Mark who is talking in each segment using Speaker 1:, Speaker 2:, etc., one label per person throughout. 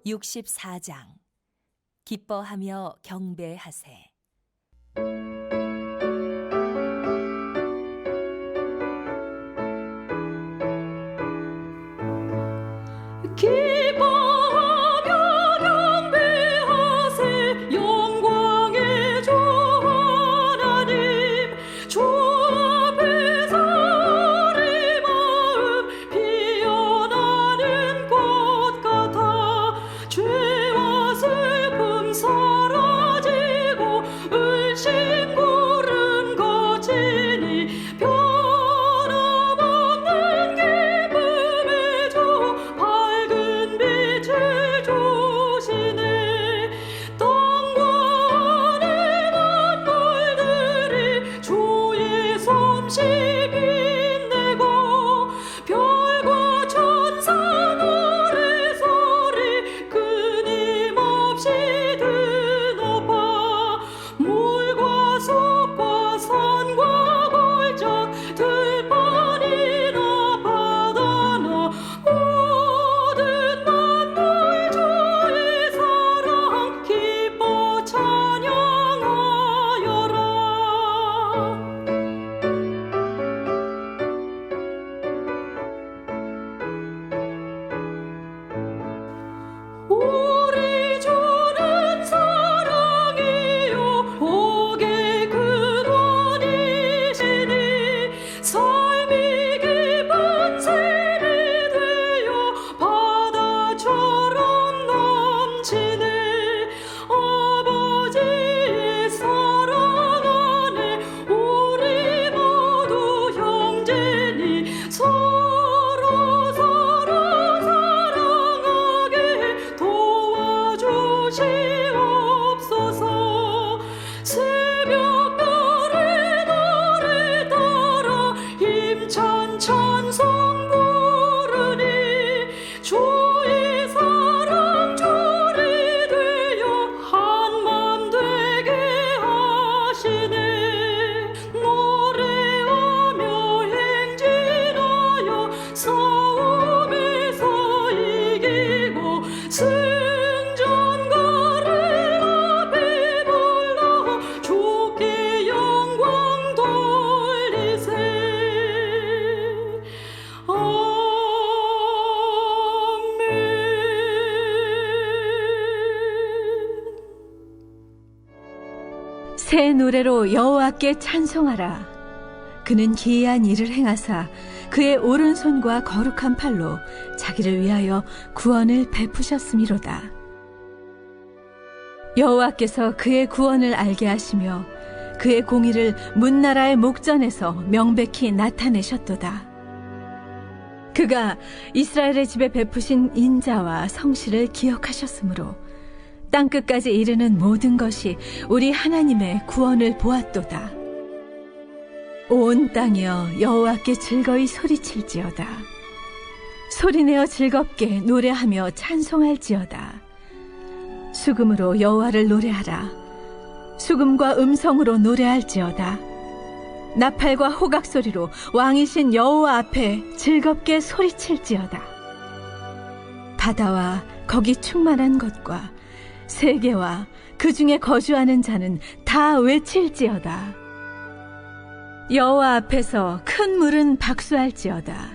Speaker 1: 64장 기뻐하며 경배하세.
Speaker 2: 기뻐하며 경배하세. 영광의 주 하나님, 주 앞에서 우리 마음 피어나는 꽃 같아. 죄와 슬픔 사라지고 을신 구름 거치니 변함없는 기쁨의 주 밝은 빛을 주시네. 땅과 하늘 만물들이 주의 솜씨 빛내고 별과 천사 노래소리 끊임없이 드높아. 물과 숲과 산과 골짜 들판이나 바다나 모든 만물 주의 사랑 기뻐 찬양하여라. 우리 주는 사랑이요 복의 근원이시니 삶이 깊은 샘이 되어 바다처럼 넘치네. 아버지의 사랑 안에 우리 모두 형제니 서로 사랑하게 도와주시옵소서. 새벽별의 노래 따라 힘찬 찬송 부르니 주의 사랑 줄이 되어 한맘 되게 하시네. 노래하며 행진하여 싸움에서 이기고 승전가를 앞에 불러 주께 영광 돌리세. 아멘.
Speaker 3: 새 노래로 여호와께 찬송하라. 그는 기이한 일을 행하사 그의 오른손과 거룩한 팔로 자기를 위하여 구원을 베푸셨음이로다. 여호와께서 그의 구원을 알게 하시며 그의 공의를 문나라의 목전에서 명백히 나타내셨도다. 그가 이스라엘의 집에 베푸신 인자와 성실을 기억하셨으므로 땅끝까지 이르는 모든 것이 우리 하나님의 구원을 보았도다. 온 땅이여 여호와께 즐거이 소리칠지어다. 소리내어 즐겁게 노래하며 찬송할지어다. 수금으로 여호와를 노래하라. 수금과 음성으로 노래할지어다. 나팔과 호각 소리로 왕이신 여호와 앞에 즐겁게 소리칠지어다. 바다와 거기 충만한 것과 세계와 그 중에 거주하는 자는 다 외칠지어다. 여호와 앞에서 큰 물은 박수할지어다.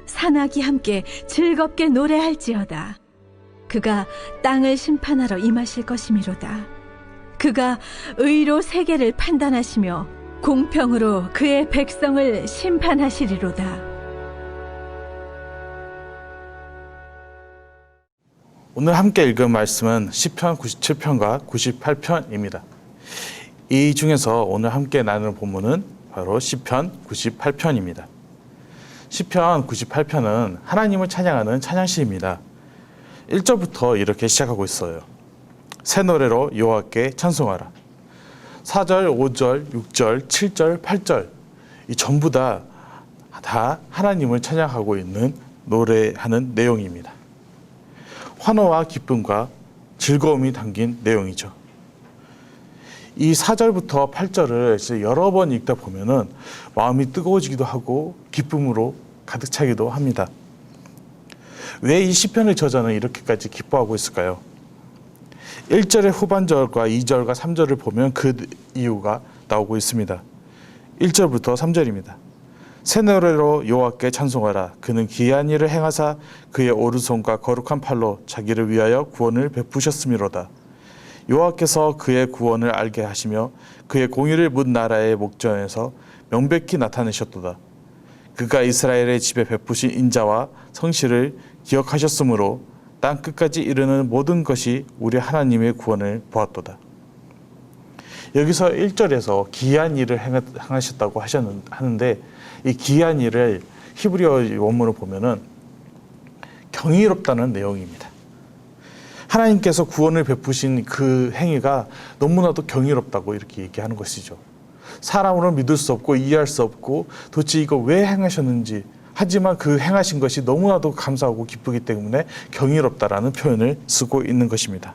Speaker 3: 산악이 함께 즐겁게 노래할지어다. 그가 땅을 심판하러 임하실 것이미로다. 그가 의로 세계를 판단하시며 공평으로 그의 백성을 심판하시리로다.
Speaker 4: 오늘 함께 읽은 말씀은 시편 97편과 98편입니다. 이 중에서 오늘 함께 나눌 본문은 바로 시편 98편입니다. 시편 98편은 하나님을 찬양하는 찬양시입니다. 1절부터 이렇게 시작하고 있어요. 새 노래로 여호와께 찬송하라. 4절, 5절, 6절, 7절, 8절 이 전부 다 하나님을 찬양하고 있는 노래하는 내용입니다. 환호와 기쁨과 즐거움이 담긴 내용이죠. 이 4절부터 8절을 여러 번 읽다 보면은 마음이 뜨거워지기도 하고 기쁨으로 가득 차기도 합니다. 왜 이 시편의 저자는 이렇게까지 기뻐하고 있을까요? 1절의 후반절과 2절과 3절을 보면 그 이유가 나오고 있습니다. 1절부터 3절입니다. 새 노래로 여호와께 찬송하라. 그는 기이한 일을 행하사 그의 오른손과 거룩한 팔로 자기를 위하여 구원을 베푸셨음이로다. 여호와께서 그의 구원을 알게 하시며 그의 공의를 문 나라의 목전에서 명백히 나타내셨도다. 그가 이스라엘의 집에 베푸신 인자와 성실을 기억하셨으므로 땅 끝까지 이르는 모든 것이 우리 하나님의 구원을 보았도다. 여기서 1절에서 기이한 일을 행하셨다고 하는데 이 기이한 일을 히브리어 원문을 보면은 경이롭다는 내용입니다. 하나님께서 구원을 베푸신 그 행위가 너무나도 경이롭다고 이렇게 얘기하는 것이죠. 사람으로는 믿을 수 없고 이해할 수 없고 도대체 이거 왜 행하셨는지, 하지만 그 행하신 것이 너무나도 감사하고 기쁘기 때문에 경이롭다라는 표현을 쓰고 있는 것입니다.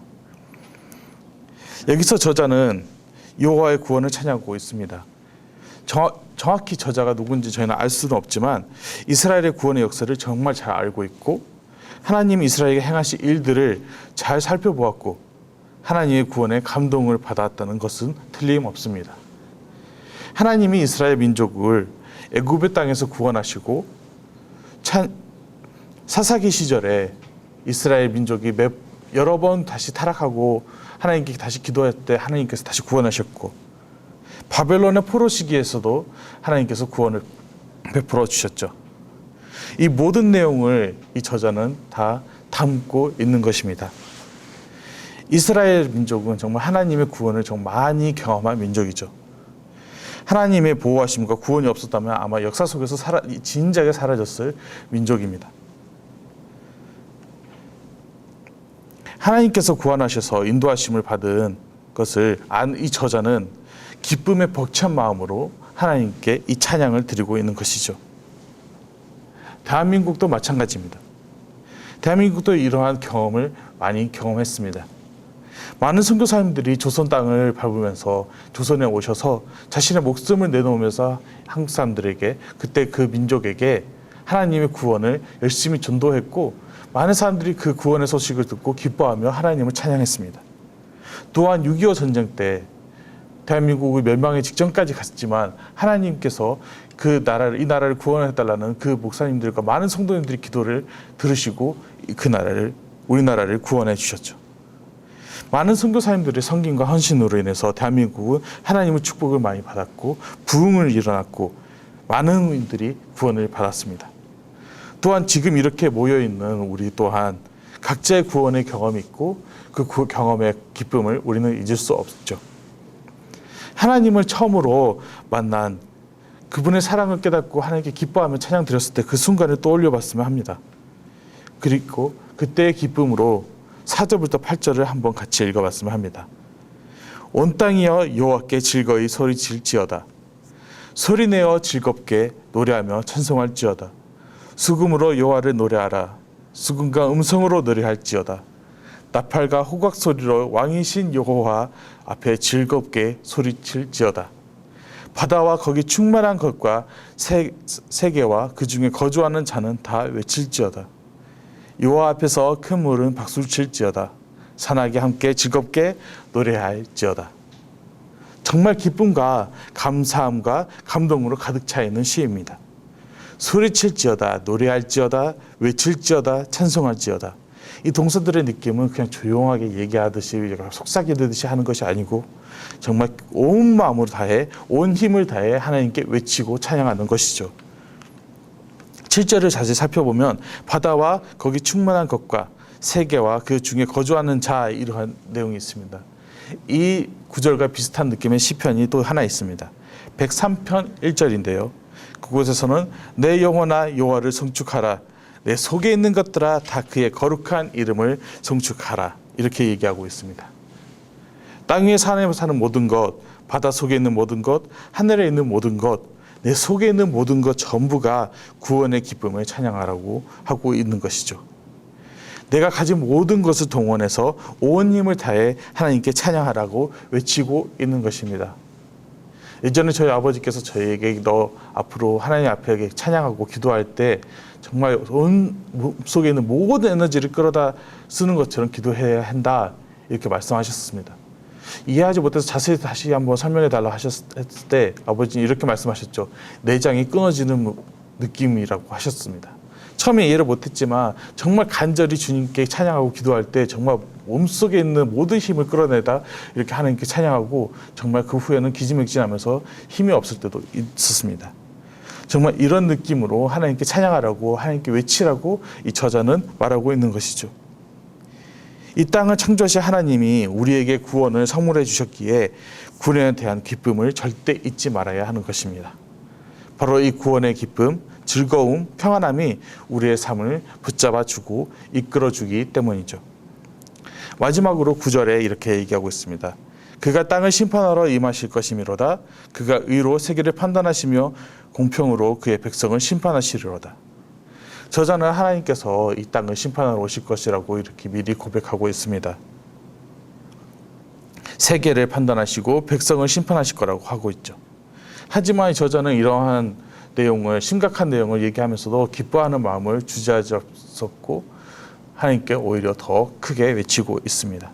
Speaker 4: 여기서 저자는 여호와의 구원을 찬양하고 있습니다. 정확히 저자가 누군지 저희는 알 수는 없지만 이스라엘의 구원의 역사를 정말 잘 알고 있고 하나님이 이스라엘에게 행하신 일들을 잘 살펴보았고 하나님의 구원에 감동을 받았다는 것은 틀림없습니다. 하나님이 이스라엘 민족을 애굽의 땅에서 구원하시고 사사기 시절에 이스라엘 민족이 여러 번 다시 타락하고 하나님께 다시 기도할 때 하나님께서 다시 구원하셨고 바벨론의 포로 시기에서도 하나님께서 구원을 베풀어 주셨죠. 이 모든 내용을 이 저자는 다 담고 있는 것입니다. 이스라엘 민족은 정말 하나님의 구원을 정말 많이 경험한 민족이죠. 하나님의 보호하심과 구원이 없었다면 아마 역사 속에서 진작에 사라졌을 민족입니다. 하나님께서 구원하셔서 인도하심을 받은 것을 안 이 저자는 기쁨에 벅찬 마음으로 하나님께 이 찬양을 드리고 있는 것이죠. 대한민국도 마찬가지입니다. 대한민국도 이러한 경험을 많이 경험했습니다. 많은 선교사님들이 조선 땅을 밟으면서 조선에 오셔서 자신의 목숨을 내놓으면서 한국 사람들에게, 그때 그 민족에게 하나님의 구원을 열심히 전도했고 많은 사람들이 그 구원의 소식을 듣고 기뻐하며 하나님을 찬양했습니다. 또한 6.25 전쟁 때 대한민국이 멸망의 직전까지 갔지만 하나님께서 이 나라를 구원해달라는 그 목사님들과 많은 성도님들의 기도를 들으시고 우리나라를 구원해 주셨죠. 많은 선교사님들의 섬김과 헌신으로 인해서 대한민국은 하나님의 축복을 많이 받았고 부흥을 일어났고 많은 이들이 구원을 받았습니다. 또한 지금 이렇게 모여있는 우리 또한 각자의 구원의 경험이 있고 그 경험의 기쁨을 우리는 잊을 수 없죠. 하나님을 처음으로 만난 그분의 사랑을 깨닫고 하나님께 기뻐하며 찬양 드렸을 때 그 순간을 떠올려 봤으면 합니다. 그리고 그때의 기쁨으로 4절부터 8절을 한번 같이 읽어봤으면 합니다. 온 땅이여 여호와께 즐거이 소리칠지어다. 소리내어 즐겁게 노래하며 찬송할지어다. 수금으로 여호와를 노래하라. 수금과 음성으로 노래할지어다. 나팔과 호각 소리로 왕이신 여호와 앞에 즐겁게 소리칠지어다. 바다와 거기 충만한 것과 세계와 그 중에 거주하는 자는 다 외칠지어다. 여호와 앞에서 큰 물은 박수를 칠지어다. 산악이 함께 즐겁게 노래할지어다. 정말 기쁨과 감사함과 감동으로 가득 차 있는 시입니다. 소리칠지어다, 노래할지어다, 외칠지어다, 찬송할지어다. 이 동서들의 느낌은 그냥 조용하게 얘기하듯이 속삭이듯이 하는 것이 아니고 정말 온 마음으로 다해, 온 힘을 다해 하나님께 외치고 찬양하는 것이죠. 7절을 자세히 살펴보면 바다와 거기 충만한 것과 세계와 그 중에 거주하는 자, 이러한 내용이 있습니다. 이 구절과 비슷한 느낌의 시편이 또 하나 있습니다. 103편 1절인데요. 그곳에서는 내 영혼아 여호와를 성축하라. 내 속에 있는 것들아 다 그의 거룩한 이름을 성축하라. 이렇게 얘기하고 있습니다. 땅 위에 사는 모든 것, 바다 속에 있는 모든 것, 하늘에 있는 모든 것, 내 속에 있는 모든 것 전부가 구원의 기쁨을 찬양하라고 하고 있는 것이죠. 내가 가진 모든 것을 동원해서 온 힘을 다해 하나님께 찬양하라고 외치고 있는 것입니다. 예전에 저희 아버지께서 저희에게 너 앞으로 하나님 앞에 찬양하고 기도할 때 정말 온 속에 있는 모든 에너지를 끌어다 쓰는 것처럼 기도해야 한다 이렇게 말씀하셨습니다. 이해하지 못해서 자세히 다시 한번 설명해 달라 하셨을 때 아버지는 이렇게 말씀하셨죠. 내장이 끊어지는 느낌이라고 하셨습니다. 처음에 이해를 못했지만 정말 간절히 주님께 찬양하고 기도할 때 정말 몸속에 있는 모든 힘을 끌어내다 이렇게 하나님께 찬양하고 정말 그 후에는 기지맥진하면서 힘이 없을 때도 있었습니다. 정말 이런 느낌으로 하나님께 찬양하라고 하나님께 외치라고 이 저자는 말하고 있는 것이죠. 이 땅을 창조하신 하나님이 우리에게 구원을 선물해 주셨기에 구원에 대한 기쁨을 절대 잊지 말아야 하는 것입니다. 바로 이 구원의 기쁨, 즐거움, 평안함이 우리의 삶을 붙잡아 주고 이끌어 주기 때문이죠. 마지막으로 9절에 이렇게 얘기하고 있습니다. 그가 땅을 심판하러 임하실 것이미로다. 그가 의로 세계를 판단하시며 공평으로 그의 백성을 심판하시리로다. 저자는 하나님께서 이 땅을 심판하러 오실 것이라고 이렇게 미리 고백하고 있습니다. 세계를 판단하시고 백성을 심판하실 거라고 하고 있죠. 하지만 이 저자는 이러한 내용을, 심각한 내용을 얘기하면서도 기뻐하는 마음을 주저하지 없었고 하나님께 오히려 더 크게 외치고 있습니다.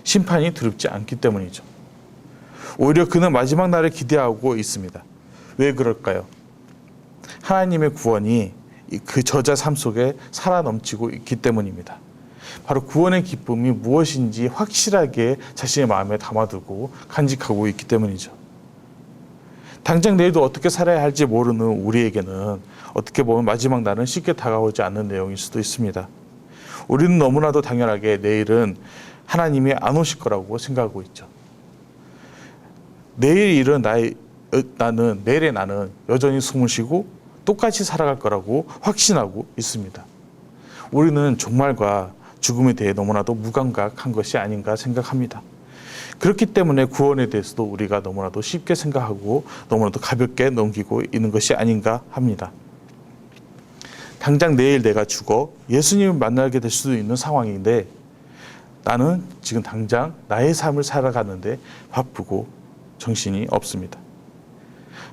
Speaker 4: 심판이 두렵지 않기 때문이죠. 오히려 그는 마지막 날을 기대하고 있습니다. 왜 그럴까요? 하나님의 구원이 그 저자 삶 속에 살아 넘치고 있기 때문입니다. 바로 구원의 기쁨이 무엇인지 확실하게 자신의 마음에 담아두고 간직하고 있기 때문이죠. 당장 내일도 어떻게 살아야 할지 모르는 우리에게는 어떻게 보면 마지막 날은 쉽게 다가오지 않는 내용일 수도 있습니다. 우리는 너무나도 당연하게 내일은 하나님이 안 오실 거라고 생각하고 있죠. 내일 일은 내일의 나는 여전히 숨을 쉬고 똑같이 살아갈 거라고 확신하고 있습니다. 우리는 종말과 죽음에 대해 너무나도 무감각한 것이 아닌가 생각합니다. 그렇기 때문에 구원에 대해서도 우리가 너무나도 쉽게 생각하고 너무나도 가볍게 넘기고 있는 것이 아닌가 합니다. 당장 내일 내가 죽어 예수님을 만나게 될 수도 있는 상황인데 나는 지금 당장 나의 삶을 살아가는데 바쁘고 정신이 없습니다.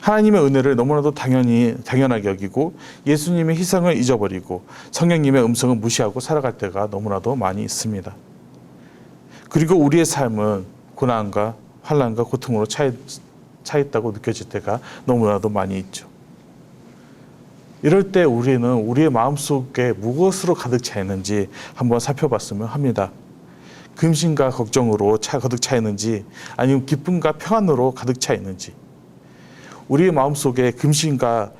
Speaker 4: 하나님의 은혜를 너무나도 당연하게 여기고 예수님의 희생을 잊어버리고 성령님의 음성을 무시하고 살아갈 때가 너무나도 많이 있습니다. 그리고 우리의 삶은 고난과 환난과 고통으로 차 있다고 느껴질 때가 너무나도 많이 있죠. 이럴 때 우리는 우리의 마음속에 무엇으로 가득 차 있는지 한번 살펴봤으면 합니다. 근심과 걱정으로 가득 차 있는지 아니면 기쁨과 평안으로 가득 차 있는지. 우리의 마음속에 근심과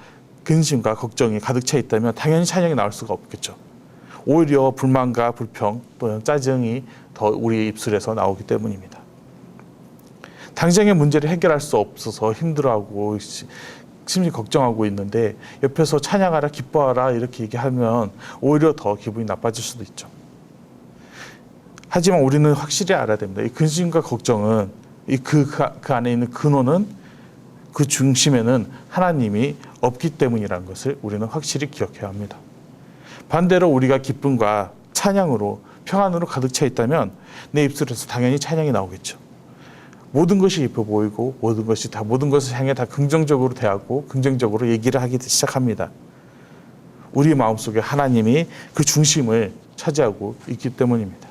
Speaker 4: 걱정이 가득 차 있다면 당연히 찬양이 나올 수가 없겠죠. 오히려 불만과 불평 또는 짜증이 더 우리의 입술에서 나오기 때문입니다. 당장의 문제를 해결할 수 없어서 힘들어하고 심히 걱정하고 있는데 옆에서 찬양하라 기뻐하라 이렇게 얘기하면 오히려 더 기분이 나빠질 수도 있죠. 하지만 우리는 확실히 알아야 됩니다. 이 근심과 걱정은 그 안에 있는 근원은 그 중심에는 하나님이 없기 때문이라는 것을 우리는 확실히 기억해야 합니다. 반대로 우리가 기쁨과 찬양으로 평안으로 가득 차 있다면 내 입술에서 당연히 찬양이 나오겠죠. 모든 것이 예뻐 보이고 모든 것을 향해 다 긍정적으로 대하고 긍정적으로 얘기를 하기 시작합니다. 우리 마음속에 하나님이 그 중심을 차지하고 있기 때문입니다.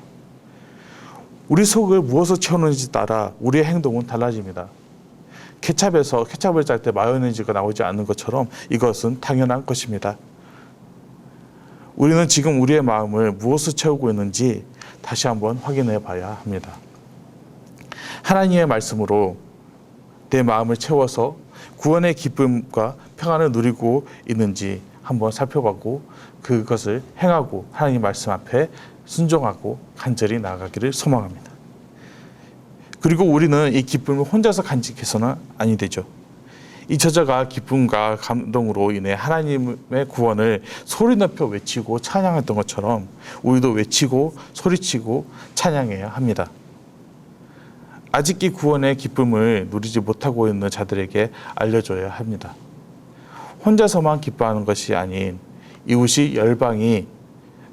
Speaker 4: 우리 속을 무엇으로 채우는지 따라 우리의 행동은 달라집니다. 케찹을 짤 때 마요네즈가 나오지 않는 것처럼 이것은 당연한 것입니다. 우리는 지금 우리의 마음을 무엇으로 채우고 있는지 다시 한번 확인해 봐야 합니다. 하나님의 말씀으로 내 마음을 채워서 구원의 기쁨과 평안을 누리고 있는지 한번 살펴보고 그것을 행하고 하나님 말씀 앞에 순종하고 간절히 나아가기를 소망합니다. 그리고 우리는 이 기쁨을 혼자서 간직해서는 아니 되죠. 이 저자가 기쁨과 감동으로 인해 하나님의 구원을 소리 높여 외치고 찬양했던 것처럼 우리도 외치고 소리치고 찬양해야 합니다. 아직 이 구원의 기쁨을 누리지 못하고 있는 자들에게 알려줘야 합니다. 혼자서만 기뻐하는 것이 아닌 이웃이 열방이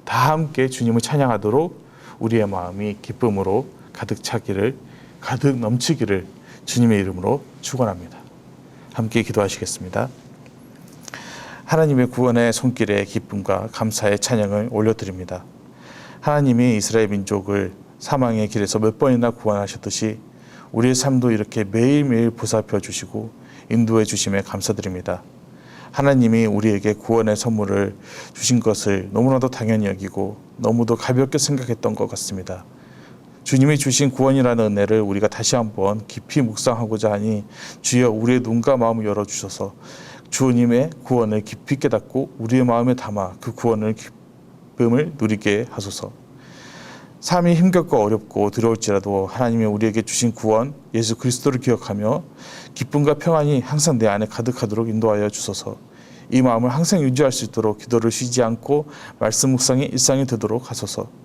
Speaker 4: 다 함께 주님을 찬양하도록 우리의 마음이 기쁨으로 가득 넘치기를 주님의 이름으로 축원합니다. 함께 기도하시겠습니다. 하나님의 구원의 손길에 기쁨과 감사의 찬양을 올려드립니다. 하나님이 이스라엘 민족을 사망의 길에서 몇 번이나 구원하셨듯이 우리의 삶도 이렇게 매일매일 보살펴 주시고 인도해 주심에 감사드립니다. 하나님이 우리에게 구원의 선물을 주신 것을 너무나도 당연히 여기고 너무도 가볍게 생각했던 것 같습니다. 주님이 주신 구원이라는 은혜를 우리가 다시 한번 깊이 묵상하고자 하니 주여 우리의 눈과 마음을 열어주셔서 주님의 구원을 깊이 깨닫고 우리의 마음에 담아 그 구원을 기쁨을 누리게 하소서. 삶이 힘겹고 어렵고 두려울지라도 하나님이 우리에게 주신 구원 예수 그리스도를 기억하며 기쁨과 평안이 항상 내 안에 가득하도록 인도하여 주소서. 이 마음을 항상 유지할 수 있도록 기도를 쉬지 않고 말씀 묵상이 일상이 되도록 하소서.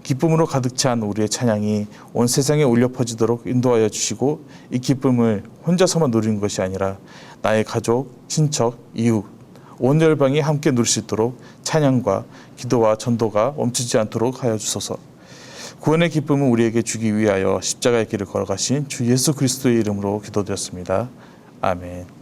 Speaker 4: 기쁨으로 가득 찬 우리의 찬양이 온 세상에 울려 퍼지도록 인도하여 주시고 이 기쁨을 혼자서만 누리는 것이 아니라 나의 가족, 친척, 이웃, 온 열방이 함께 누릴 수 있도록 찬양과 기도와 전도가 멈추지 않도록 하여 주소서. 구원의 기쁨을 우리에게 주기 위하여 십자가의 길을 걸어가신 주 예수 그리스도의 이름으로 기도드렸습니다. 아멘.